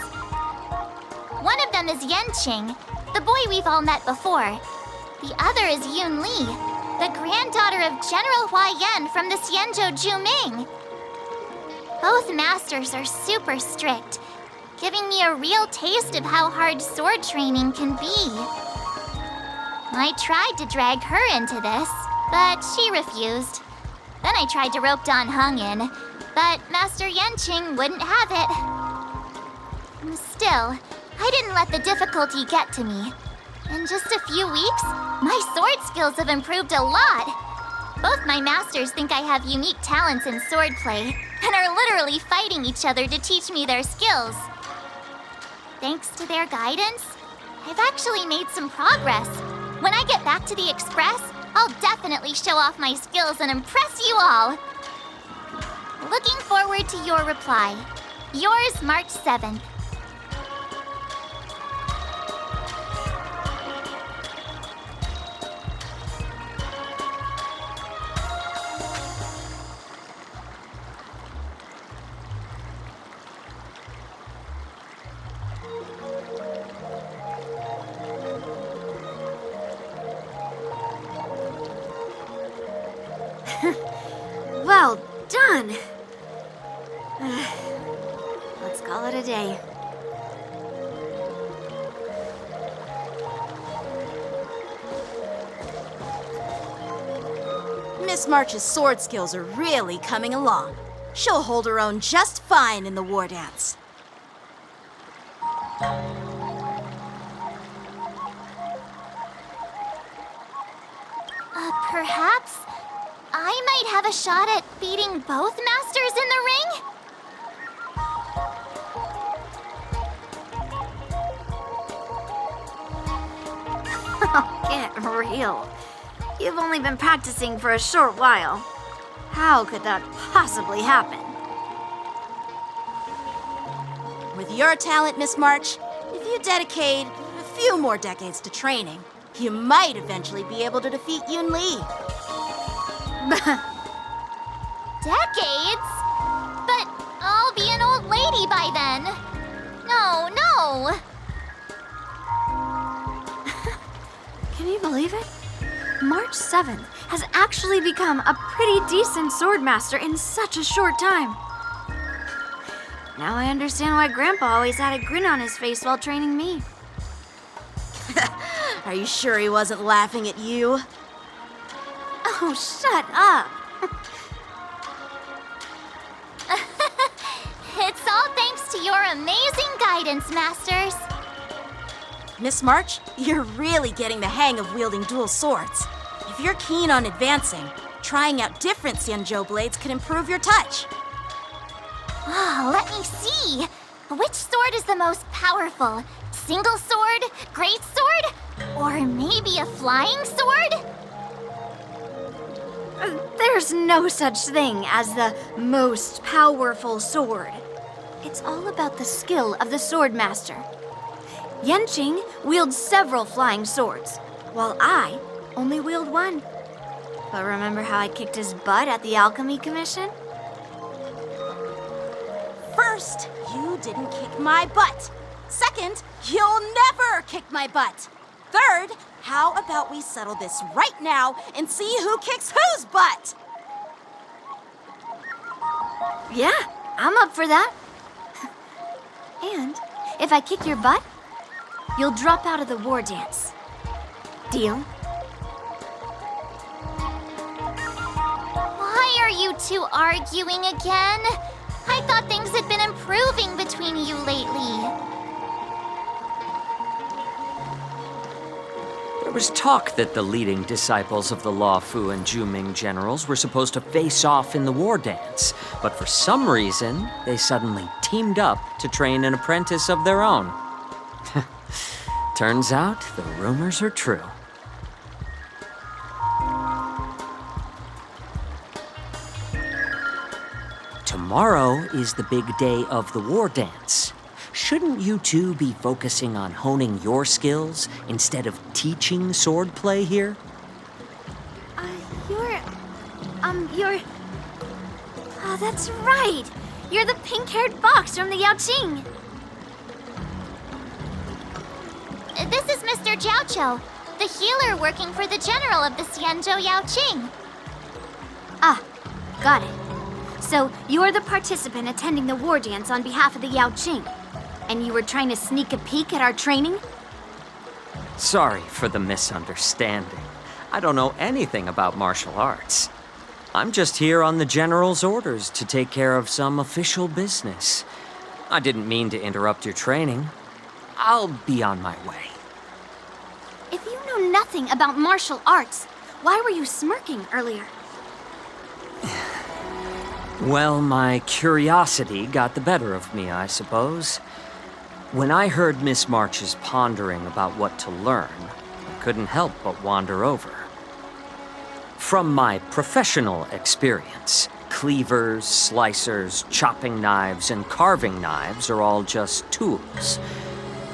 One of them is Yanqing, the boy we've all met before. The other is Yun Li, the granddaughter of General Hua Yan from the Xianzhou Juming. Both masters are super strict, giving me a real taste of how hard sword training can be. I tried to drag her into this, but she refused. Then I tried to rope Dan Heng in, but Master Yanqing wouldn't have it. Still, I didn't let the difficulty get to me. In just a few weeks, my sword skills have improved a lot. Both my masters think I have unique talents in swordplay and are literally fighting each other to teach me their skills. Thanks to their guidance, I've actually made some progress. When I get back to the Express, I'll definitely show off my skills and impress you all. Looking forward to your reply. Yours, March 7th. Well done. Let's call it a day. Miss March's sword skills are really coming along. She'll hold her own just fine in the war dance. Perhaps I might have a shot at beating both masters in the ring? Get real. You've only been practicing for a short while. How could that possibly happen? With your talent, Miss March, if you dedicate a few more decades to training, you might eventually be able to defeat Yun Li. Decades? But I'll be an old lady by then. No, no. Can you believe it? March 7th has actually become a pretty decent swordmaster in such a short time. Now I understand why Grandpa always had a grin on his face while training me. Are you sure he wasn't laughing at you? Oh, shut up. It's all thanks to your amazing guidance, Masters. Miss March, you're really getting the hang of wielding dual swords. If you're keen on advancing, trying out different Xianzhou blades could improve your touch. Oh, let me see. Which sword is the most powerful? Single sword? Great sword? Or maybe a flying sword? There's no such thing as the most powerful sword. It's all about the skill of the swordmaster. Yanqing wields several flying swords, while I only wield one. But remember how I kicked his butt at the Alchemy Commission? First, you didn't kick my butt. Second, you'll never kick my butt. Third, how about we settle this right now and see who kicks whose butt? Yeah, I'm up for that. And if I kick your butt, you'll drop out of the war dance. Deal? Why are you two arguing again? I thought things had been improving between you lately. There was talk that the leading disciples of the Law Fu and Juming generals were supposed to face off in the war dance, but for some reason, they suddenly teamed up to train an apprentice of their own. Turns out the rumors are true. Tomorrow is the big day of the war dance. Shouldn't you two be focusing on honing your skills instead of teaching swordplay here? You're... Oh, that's right. You're the pink-haired fox from the Yaoqing. This is Mr. Jiaoqiu, the healer working for the general of the Xianzhou Yaoqing. Ah, got it. So you're the participant attending the war dance on behalf of the Yaoqing, and you were trying to sneak a peek at our training? Sorry for the misunderstanding. I don't know anything about martial arts. I'm just here on the general's orders to take care of some official business. I didn't mean to interrupt your training. I'll be on my way. If you know nothing about martial arts, why were you smirking earlier? Well, my curiosity got the better of me, I suppose. When I heard Miss March's pondering about what to learn, I couldn't help but wander over. From my professional experience, cleavers, slicers, chopping knives, and carving knives are all just tools.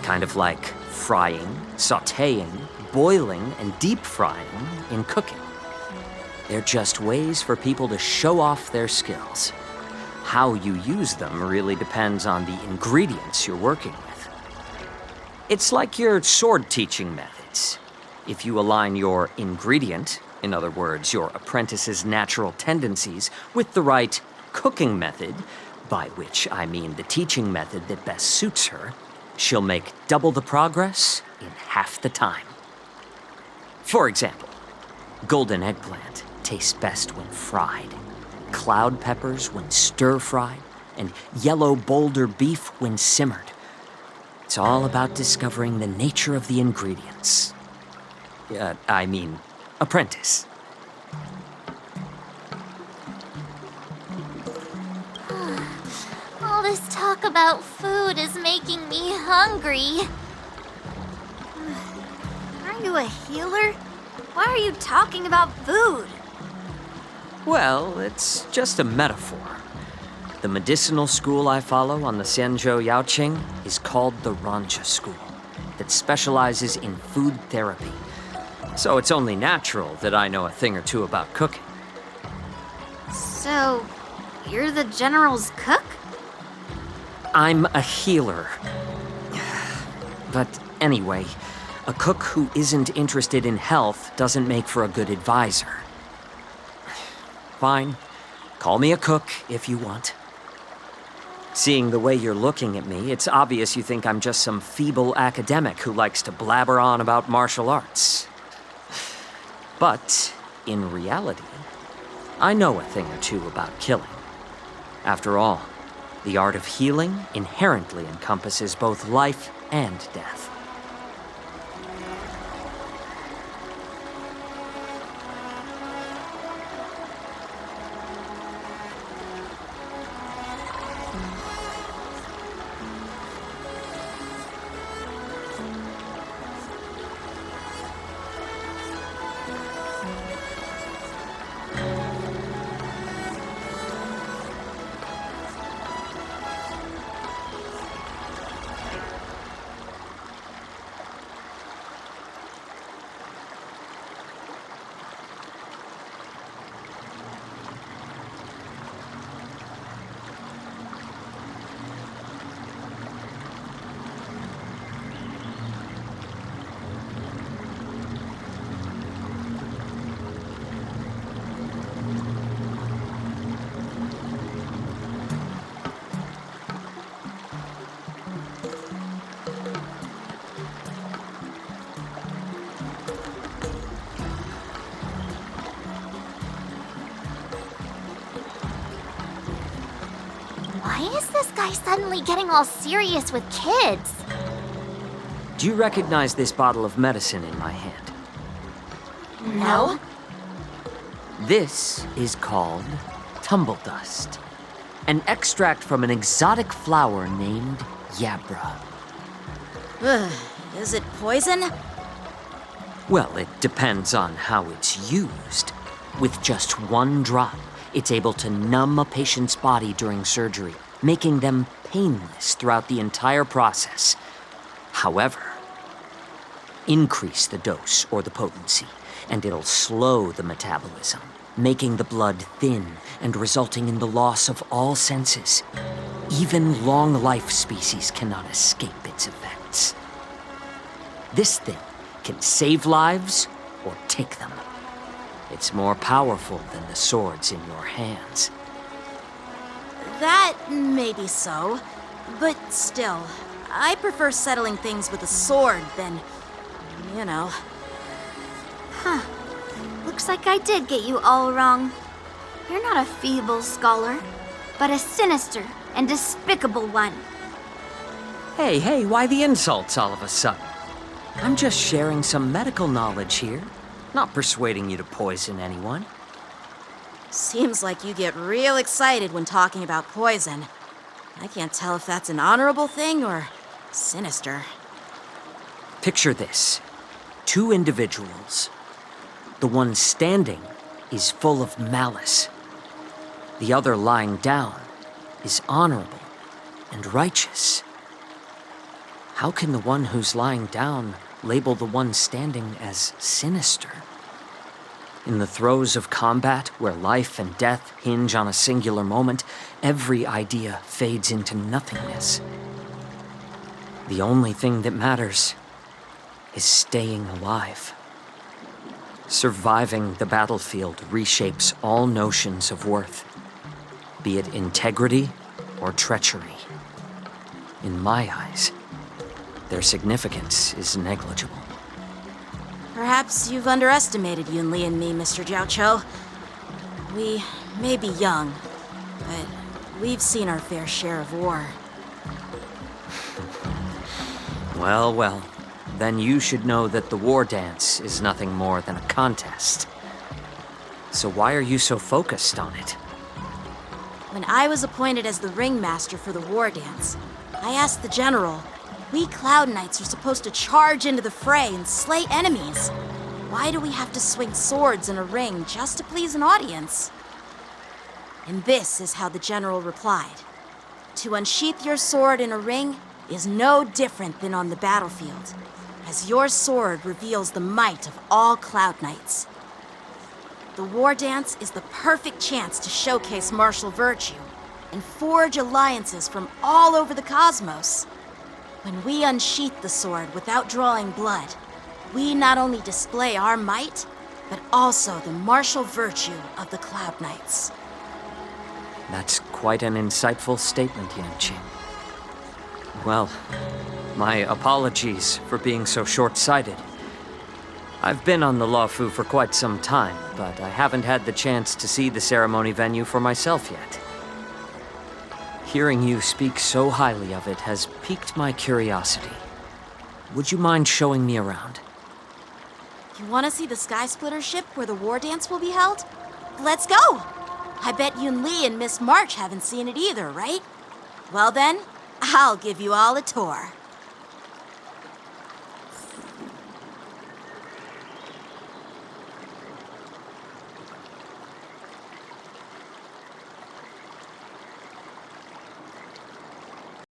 Kind of like frying, sautéing, boiling, and deep frying in cooking. They're just ways for people to show off their skills. How you use them really depends on the ingredients you're working with. It's like your sword teaching methods. If you align your ingredient, in other words, your apprentice's natural tendencies, with the right cooking method, by which I mean the teaching method that best suits her, she'll make double the progress in half the time. For example, golden eggplant tastes best when fried, cloud peppers when stir-fried, and yellow boulder beef when simmered. It's all about discovering the nature of the ingredients. Apprentice. All this talk about food is making me hungry. Are you a healer? Why are you talking about food? Well, it's just a metaphor. The medicinal school I follow on the Xianzhou Yaoqing is called the Rancha School, that specializes in food therapy. So it's only natural that I know a thing or two about cooking. So, you're the General's cook? I'm a healer. But anyway, a cook who isn't interested in health doesn't make for a good advisor. Fine. Call me a cook if you want. Seeing the way you're looking at me, it's obvious you think I'm just some feeble academic who likes to blabber on about martial arts. But, in reality, I know a thing or two about killing. After all, the art of healing inherently encompasses both life and death. Why is this guy suddenly getting all serious with kids? Do you recognize this bottle of medicine in my hand? No. This is called tumble dust, an extract from an exotic flower named Yabra. Ugh, is it poison? Well, it depends on how it's used. With just one drop, it's able to numb a patient's body during surgery, making them painless throughout the entire process. However, increase the dose or the potency, and it'll slow the metabolism, making the blood thin and resulting in the loss of all senses. Even long-life species cannot escape its effects. This thing can save lives or take them. It's more powerful than the swords in your hands. That may be so, but still, I prefer settling things with a sword than, you know. Huh. Looks like I did get you all wrong. You're not a feeble scholar, but a sinister and despicable one. Hey, why the insults all of a sudden? I'm just sharing some medical knowledge here, not persuading you to poison anyone. Seems like you get real excited when talking about poison. I can't tell if that's an honorable thing or sinister. Picture this. 2 individuals. The one standing is full of malice. The other lying down is honorable and righteous. How can the one who's lying down label the one standing as sinister? In the throes of combat, where life and death hinge on a singular moment, every idea fades into nothingness. The only thing that matters is staying alive. Surviving the battlefield reshapes all notions of worth, be it integrity or treachery. In my eyes, their significance is negligible. Perhaps you've underestimated Yunli and me, Mr. Jiaoqiu. We may be young, but we've seen our fair share of war. Well, well. Then you should know that the war dance is nothing more than a contest. So why are you so focused on it? When I was appointed as the ringmaster for the war dance, I asked the general, we Cloud Knights are supposed to charge into the fray and slay enemies. Why do we have to swing swords in a ring just to please an audience? And this is how the general replied. To unsheath your sword in a ring is no different than on the battlefield, as your sword reveals the might of all Cloud Knights. The war dance is the perfect chance to showcase martial virtue and forge alliances from all over the cosmos. When we unsheath the sword without drawing blood, we not only display our might, but also the martial virtue of the Cloud Knights. That's quite an insightful statement, Yanqing. Well, my apologies for being so short-sighted. I've been on the Luofu for quite some time, but I haven't had the chance to see the ceremony venue for myself yet. Hearing you speak so highly of it has piqued my curiosity. Would you mind showing me around? You want to see the Sky Splitter ship where the war dance will be held? Let's go! I bet Yunli and Miss March haven't seen it either, right? Well then, I'll give you all a tour.